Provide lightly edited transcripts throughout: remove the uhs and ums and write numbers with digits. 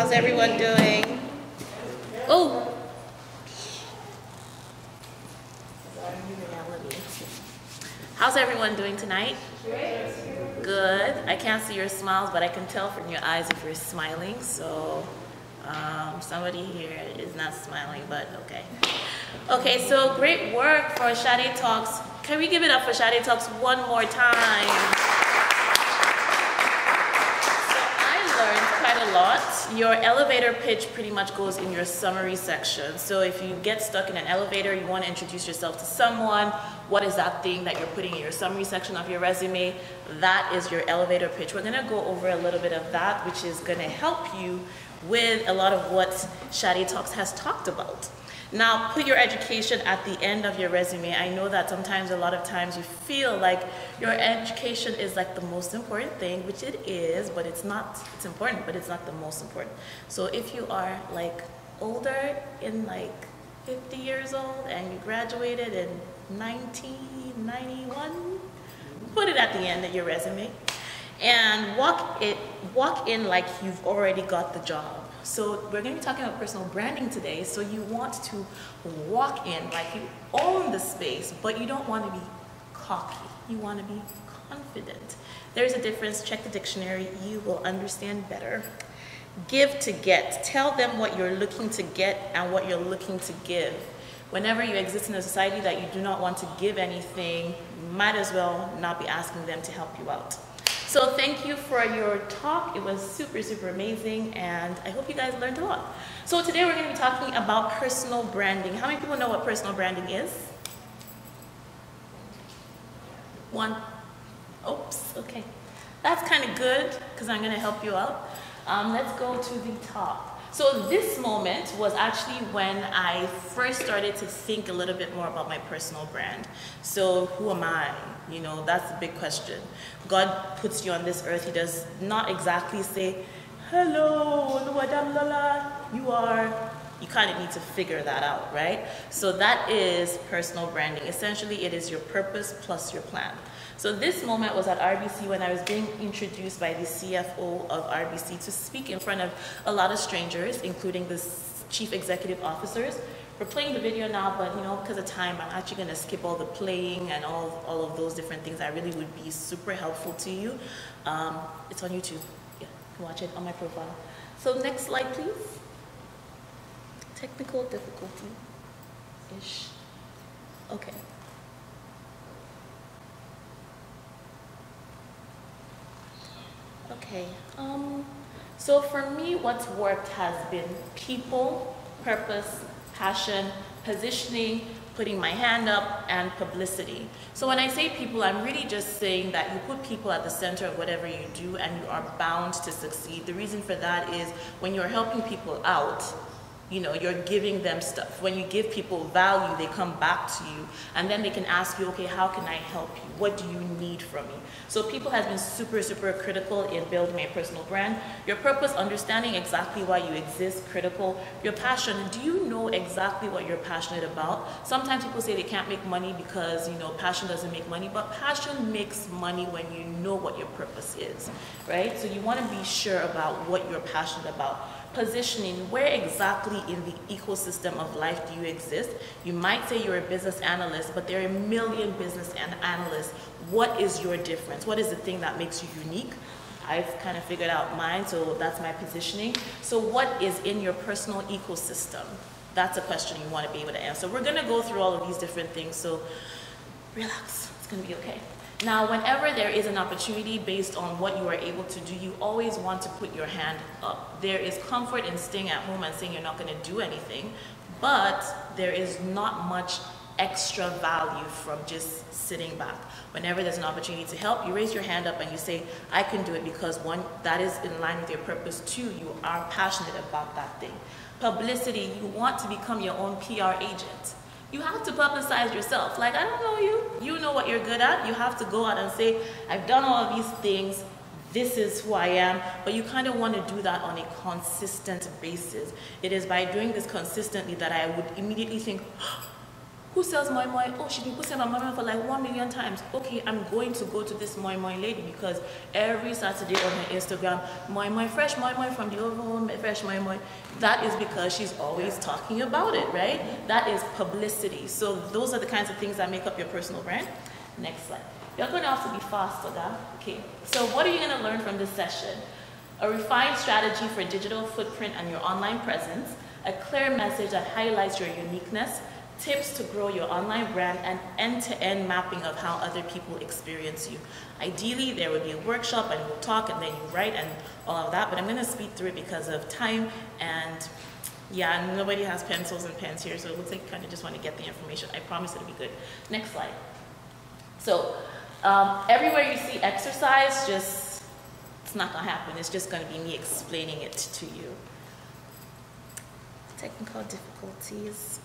How's everyone doing? Oh! How's everyone doing tonight? Good. I can't see your smiles, but I can tell from your eyes if you're smiling. So somebody here is not smiling, but okay. Okay, so great work for Shade Talks. Can we give it up for Shade Talks one more time? Quite a lot. Your elevator pitch pretty much goes in your summary section. So if you get stuck in an elevator, you want to introduce yourself to someone, what is that thing that you're putting in your summary section of your resume? That is your elevator pitch. We're going to go over a little bit of that, which is going to help you with a lot of what Shade Talks has talked about. Now, put your education at the end of your resume. I know that sometimes, a lot of times, you feel like your education is like the most important thing, which it is, but it's not. It's important, but it's not the most important. So if you are like older, in like 50 years old, and you graduated in 1991, put it at the end of your resume, and walk in like you've already got the job. So we're going to be talking about personal branding today. So you want to walk in like you own the space, but you don't want to be cocky. You want to be confident. There's a difference. Check the dictionary. You will understand better. Give to get. Tell them what you're looking to get and what you're looking to give. Whenever you exist in a society that you do not want to give anything, you might as well not be asking them to help you out. So thank you for your talk. It was super, super amazing, and I hope you guys learned a lot. So today we're going to be talking about personal branding. How many people know what personal branding is? One. Oops, okay. That's kind of good, because I'm going to help you out. Let's go to the top. So this moment was actually when I first started to think a little bit more about my personal brand. So who am I? You know, that's the big question. God puts you on this earth. He does not exactly say, hello, Damilola, you kind of need to figure that out, right? So that is personal branding. Essentially, it is your purpose plus your plan. So this moment was at RBC when I was being introduced by the CFO of RBC to speak in front of a lot of strangers, including the chief executive officers. We're playing the video now, but you know, because of time, I'm actually going to skip all the playing and all of those different things that really would be super helpful to you. It's on YouTube. Yeah, you can watch it on my profile. So next slide, please. Technical difficulty-ish. Okay. Okay, so for me, what's worked has been people, purpose, passion, positioning, putting my hand up, and publicity. So when I say people, I'm really just saying that you put people at the center of whatever you do and you are bound to succeed. The reason for that is when you're helping people out, you know, you're giving them stuff. When you give people value, they come back to you, and then they can ask you, okay, how can I help you? What do you need from me? So people has been super, super critical in building a personal brand. Your purpose, understanding exactly why you exist, critical. Your passion, do you know exactly what you're passionate about? Sometimes people say they can't make money because, you know, passion doesn't make money, but passion makes money when you know what your purpose is, right? So you want to be sure about what you're passionate about. Positioning, where exactly in the ecosystem of life do you exist? You might say you're a business analyst, but there are a million business analysts. What is your difference? What is the thing that makes you unique? I've kind of figured out mine, so that's my positioning. So what is in your personal ecosystem? That's a question you want to be able to answer. We're going to go through all of these different things, so relax, it's going to be okay. Now, whenever there is an opportunity based on what you are able to do, you always want to put your hand up. There is comfort in staying at home and saying you're not going to do anything, but there is not much extra value from just sitting back. Whenever there's an opportunity to help, you raise your hand up and you say, I can do it because one, that is in line with your purpose. Two, you are passionate about that thing. Publicity, you want to become your own PR agent. You have to publicize yourself. Like, I don't know you. You know what you're good at. You have to go out and say, I've done all of these things. This is who I am. But you kind of want to do that on a consistent basis. It is by doing this consistently that I would immediately think, Who sells moi moi? Oh, she been posting about moi moi for like 1 million times. Okay, I'm going to go to this moi moi lady because every Saturday on her Instagram, moi moi from the overhome, fresh moi moi. That is because she's always talking about it, right? That is publicity. So those are the kinds of things that make up your personal brand. Next slide. You're going to have to be fast, okay? So what are you going to learn from this session? A refined strategy for digital footprint and your online presence, a clear message that highlights your uniqueness, tips to grow your online brand, and end-to-end mapping of how other people experience you. Ideally, there would be a workshop and we'll talk and then you write and all of that, but I'm going to speed through it because of time and yeah, nobody has pencils and pens here, so it looks like you kind of just want to get the information. I promise it'll be good. Next slide. So everywhere you see exercise, it's not going to happen. It's just going to be me explaining it to you. Technical difficulties.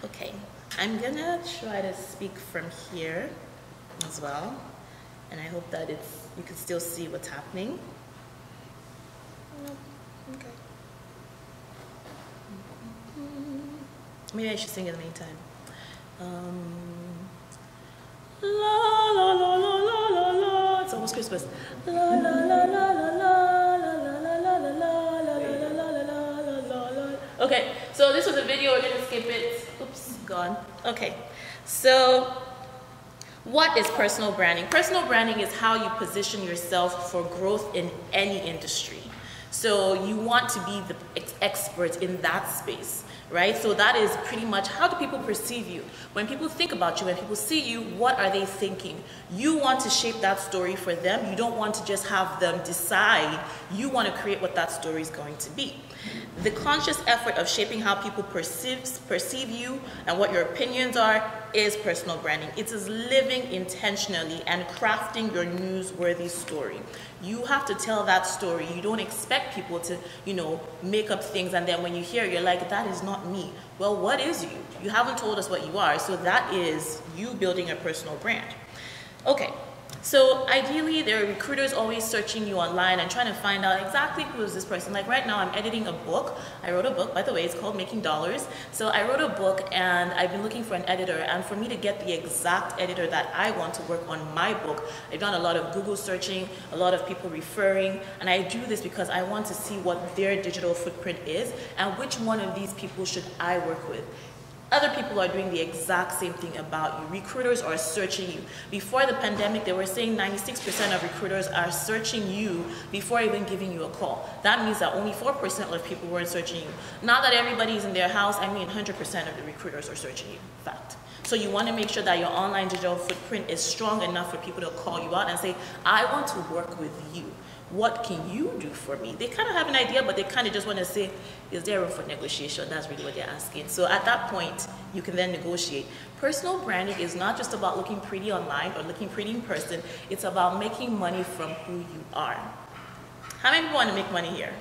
Okay, I'm gonna try to speak from here as well, and I hope that you can still see what's happening. No, okay. Maybe I should sing in the meantime. La la la la la la la. It's almost Christmas. La la la la la la la la la la la la. Okay, so this was a video. We're gonna skip it. Oops, gone. Okay, so what is personal branding? Personal branding is how you position yourself for growth in any industry. So you want to be the expert in that space, right? So that is pretty much, how do people perceive you? When people think about you, when people see you, what are they thinking? You want to shape that story for them. You don't want to just have them decide. You want to create what that story is going to be. The conscious effort of shaping how people perceive you and what your opinions are is personal branding. It is living intentionally and crafting your newsworthy story. You have to tell that story. You don't expect people to, make up things and then when you hear it, you're like, that is not me. Well, what is you? You haven't told us what you are, so that is you building a personal brand. Okay. So ideally, there are recruiters always searching you online and trying to find out exactly who is this person. Like right now, I'm editing a book. I wrote a book, by the way, it's called Making Dollars. So I wrote a book and I've been looking for an editor. And for me to get the exact editor that I want to work on my book, I've done a lot of Google searching, a lot of people referring. And I do this because I want to see what their digital footprint is and which one of these people should I work with. Other people are doing the exact same thing about you. Recruiters are searching you. Before the pandemic, they were saying 96% of recruiters are searching you before even giving you a call. That means that only 4% of people weren't searching you. Now that everybody's in their house, 100% of the recruiters are searching you, in fact. So you want to make sure that your online digital footprint is strong enough for people to call you out and say, I want to work with you. What can you do for me? They kind of have an idea, but they kind of just want to say, is there room for negotiation? That's really what they're asking. So at that point, you can then negotiate. Personal branding is not just about looking pretty online or looking pretty in person. It's about making money from who you are. How many people want to make money here?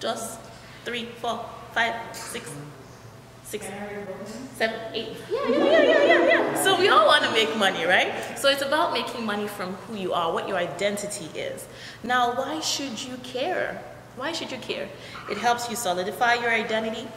Just 3, 4, 5, 6, 7, 8. Yeah. So we all want to make money, right? So it's about making money from who you are, what your identity is. Now, why should you care? Why should you care? It helps you solidify your identity,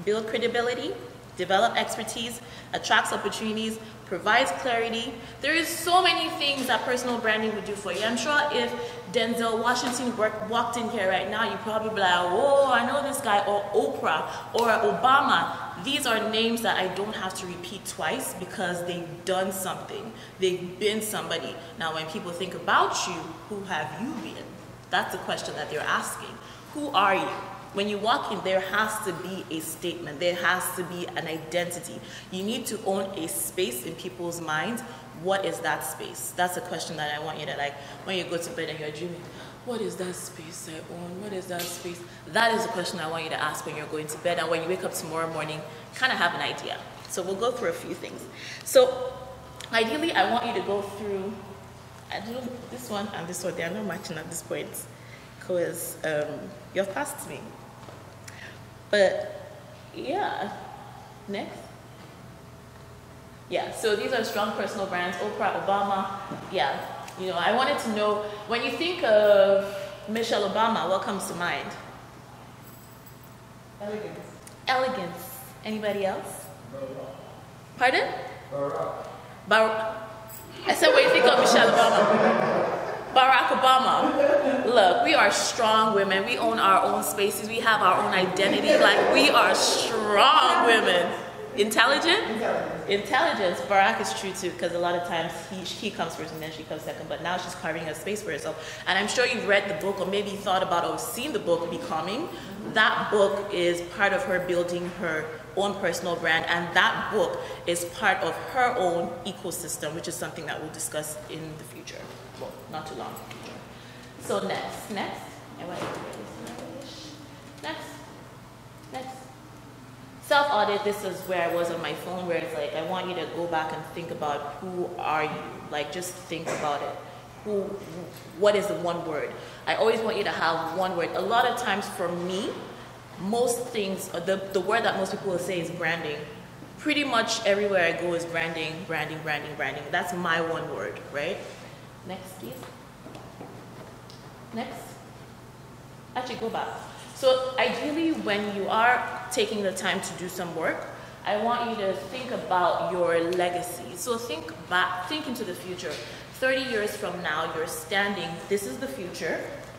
build credibility, develop expertise, attracts opportunities, provides clarity. There is so many things that personal branding would do for you. I'm sure if Denzel Washington walked in here right now, you'd probably be like, oh, I know this guy, or Oprah, or Obama. These are names that I don't have to repeat twice because they've done something. They've been somebody. Now, when people think about you, who have you been? That's the question that they're asking. Who are you? When you walk in, there has to be a statement. There has to be an identity. You need to own a space in people's minds. What is that space? That's a question that I want you to, like, when you go to bed and you're dreaming, what is that space I own? What is that space? That is the question I want you to ask when you're going to bed. And when you wake up tomorrow morning, kind of have an idea. So we'll go through a few things. So ideally, I want you to go through, I do this one and this one. They are not matching at this point because you've passed me. But yeah, next. Yeah, so these are strong personal brands. Oprah, Obama, yeah. I wanted to know, when you think of Michelle Obama, what comes to mind? Elegance. Elegance. Anybody else? Pardon? I said, what do you think of Michelle Obama? Barack Obama. Look, we are strong women. We own our own spaces. We have our own identity. Like, we are strong women. Intelligent? Intelligence. Barack is true too, because a lot of times he comes first and then she comes second, but now she's carving a space for herself. And I'm sure you've read the book, or maybe thought about or seen the book Becoming. That book is part of her building her own personal brand, and that book is part of her own ecosystem, which is something that we'll discuss in the future. Well, not too long. So next. I want to do this. Next. Self-audit, this is where I was on my phone, where it's like, I want you to go back and think about who are you? Like, just think about it. What is the one word? I always want you to have one word. A lot of times for me, most things, the word that most people will say is branding. Pretty much everywhere I go is branding. That's my one word, right? Next, please. Next. Actually, go back. So ideally, when you are taking the time to do some work, I want you to think about your legacy. So think into the future. 30 years from now, you're standing, this is the future.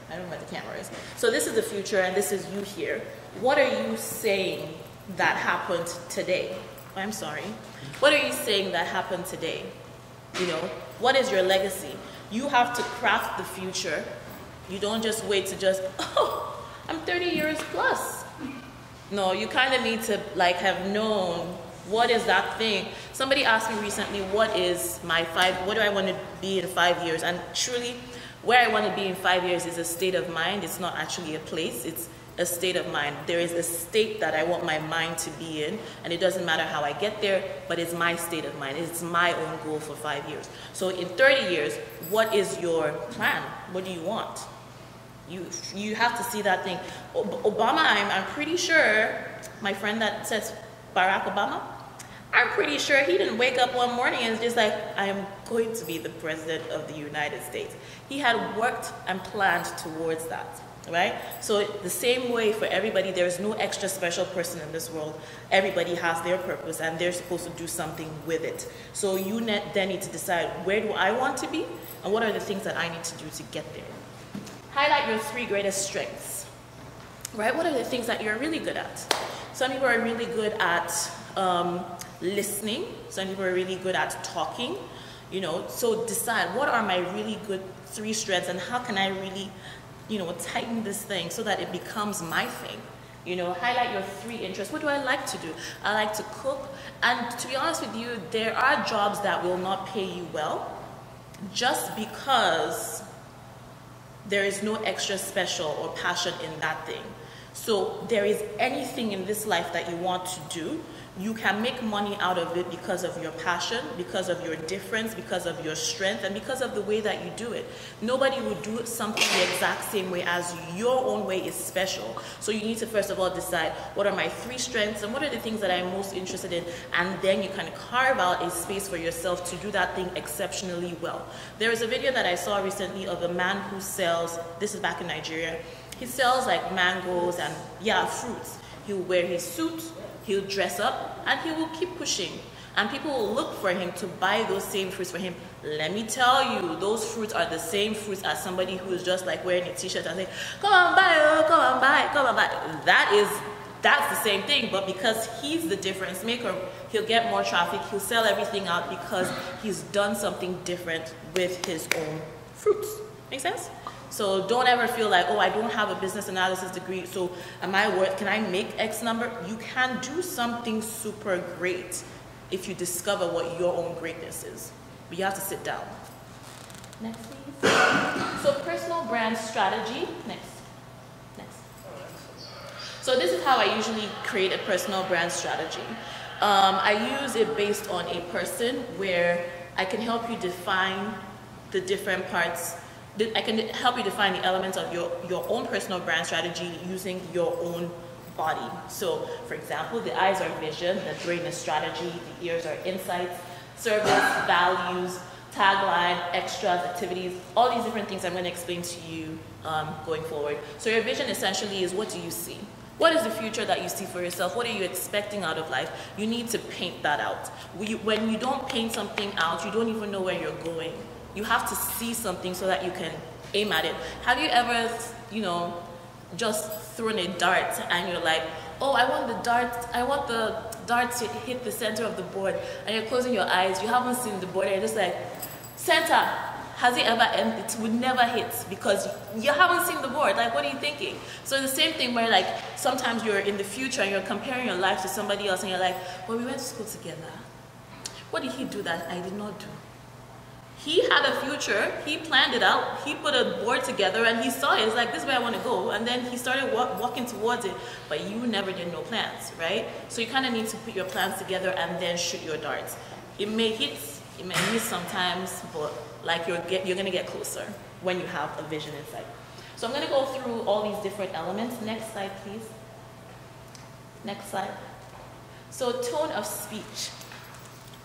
I don't know what the camera is. So this is the future, and this is you here. What are you saying that happened today? I'm sorry. What are you saying that happened today? You know, what is your legacy? You have to craft the future. You don't just wait to just, oh, I'm 30 years plus. No, you kind of need to like have known what is that thing. Somebody asked me recently, what do I want to be in 5 years? And truly, where I want to be in 5 years is a state of mind. It's not actually a place, it's a state of mind. There is a state that I want my mind to be in, and it doesn't matter how I get there, but it's my state of mind. It's my own goal for 5 years. So in 30 years, what is your plan? What do you want? You have to see that thing. Obama, I'm pretty sure, my friend that says Barack Obama, I'm pretty sure he didn't wake up one morning and just like, I am going to be the president of the United States. He had worked and planned towards that, right? So the same way for everybody, there's no extra special person in this world. Everybody has their purpose and they're supposed to do something with it. So you then need to decide, where do I want to be? And what are the things that I need to do to get there? Highlight your 3 greatest strengths, right? What are the things that you're really good at? Some people are really good at listening. Some people are really good at talking, you know. So decide, what are my really good 3 strengths, and how can I really, you know, tighten this thing so that it becomes my thing? You know, highlight your 3 interests. What do I like to do? I like to cook. And to be honest with you, there are jobs that will not pay you well just because there is no extra special or passion in that thing. So there is anything in this life that you want to do, you can make money out of it because of your passion, because of your difference, because of your strength, and because of the way that you do it. Nobody will do something the exact same way as you. Your own way is special. So you need to first of all decide, what are my 3 strengths and what are the things that I'm most interested in, and then you can carve out a space for yourself to do that thing exceptionally well. There is a video that I saw recently of a man who sells, this is back in Nigeria, he sells like mangoes and fruits. He'll wear his suit, he'll dress up, and he will keep pushing. And people will look for him to buy those same fruits for him. Let me tell you, those fruits are the same fruits as somebody who is just like wearing a t-shirt and saying, come on buy, oh, come on buy, come on buy. That's the same thing, but because he's the difference maker, he'll get more traffic, he'll sell everything out because he's done something different with his own fruits. Make sense? So don't ever feel like, oh, I don't have a business analysis degree, so can I make X number? You can do something super great if you discover what your own greatness is. But you have to sit down. Next, please. So personal brand strategy. Next. So this is how I usually create a personal brand strategy. I use it based on a person where I can help you define the different parts. I can help you define the elements of your own personal brand strategy using your own body. So, for example, the eyes are vision, the brain is strategy, the ears are insights, service, values, tagline, extras, activities, all these different things I'm going to explain to you going forward. So your vision essentially is, what do you see? What is the future that you see for yourself? What are you expecting out of life? You need to paint that out. When you don't paint something out, you don't even know where you're going. You have to see something so that you can aim at it. Have you ever, just thrown a dart and you're like, oh, I want the dart to hit the center of the board, and you're closing your eyes, you haven't seen the board, and you're just like, center, has it ever ended? It would never hit because you haven't seen the board. Like, what are you thinking? So the same thing where, like, sometimes you're in the future and you're comparing your life to somebody else and you're like, well, we went to school together. What did he do that I did not do? He had a future, he planned it out, he put a board together and he saw it. It's like, this is where I want to go. And then he started walking towards it, but you never did no plans, right? So you kind of need to put your plans together and then shoot your darts. It may hit, it may miss sometimes, but like you're going to get closer when you have a vision in sight. So I'm going to go through all these different elements. Next slide, please. Next slide. So tone of speech.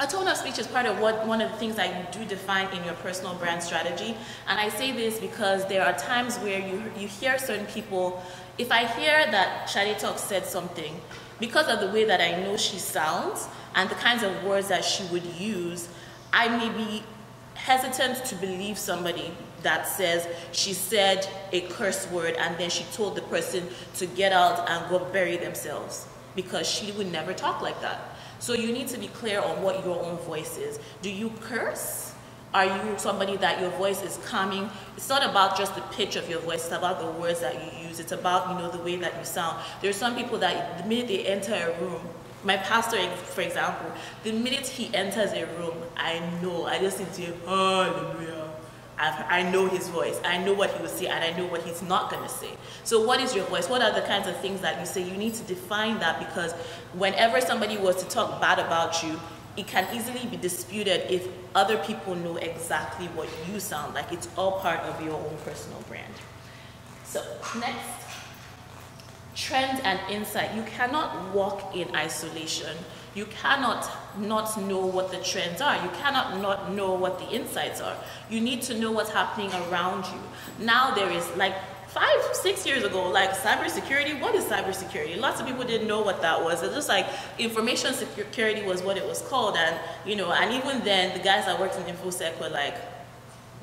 A tone of speech is part of one of the things that you do define in your personal brand strategy. And I say this because there are times where you hear certain people, if I hear that Shade Talk said something, because of the way that I know she sounds and the kinds of words that she would use, I may be hesitant to believe somebody that says she said a curse word and then she told the person to get out and go bury themselves, because she would never talk like that. So you need to be clear on what your own voice is. Do you curse? Are you somebody that your voice is calming? It's not about just the pitch of your voice, it's about the words that you use. It's about, the way that you sound. There are some people that the minute they enter a room, my pastor, for example, the minute he enters a room, I just need to hear, hallelujah. I know his voice. I know what he will say and I know what he's not going to say. So what is your voice? What are the kinds of things that you say? You need to define that, because whenever somebody was to talk bad about you, it can easily be disputed if other people know exactly what you sound like. It's all part of your own personal brand. So next, trend and insight. You cannot walk in isolation. You cannot not know what the trends are. You cannot not know what the insights are. You need to know what's happening around you. Now there is, like 5-6 years ago, like cybersecurity. What is cybersecurity? Lots of people didn't know what that was. It's just like information security was what it was called. And, and even then the guys that worked in InfoSec were like,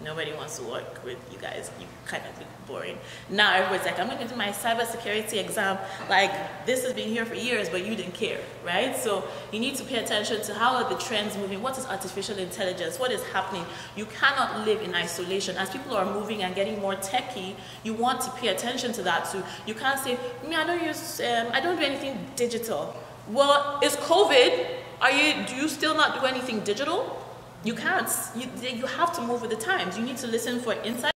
nobody wants to work with you guys. You kind of look boring. Now everybody's like, I'm going to do my cybersecurity exam. Like, this has been here for years, but you didn't care, right? So you need to pay attention to how are the trends moving. What is artificial intelligence? What is happening? You cannot live in isolation. As people are moving and getting more techy, you want to pay attention to that too. You can't say, I don't do anything digital. Well, it's COVID. Do you still not do anything digital? You can't. You have to move with the times. You need to listen for insight.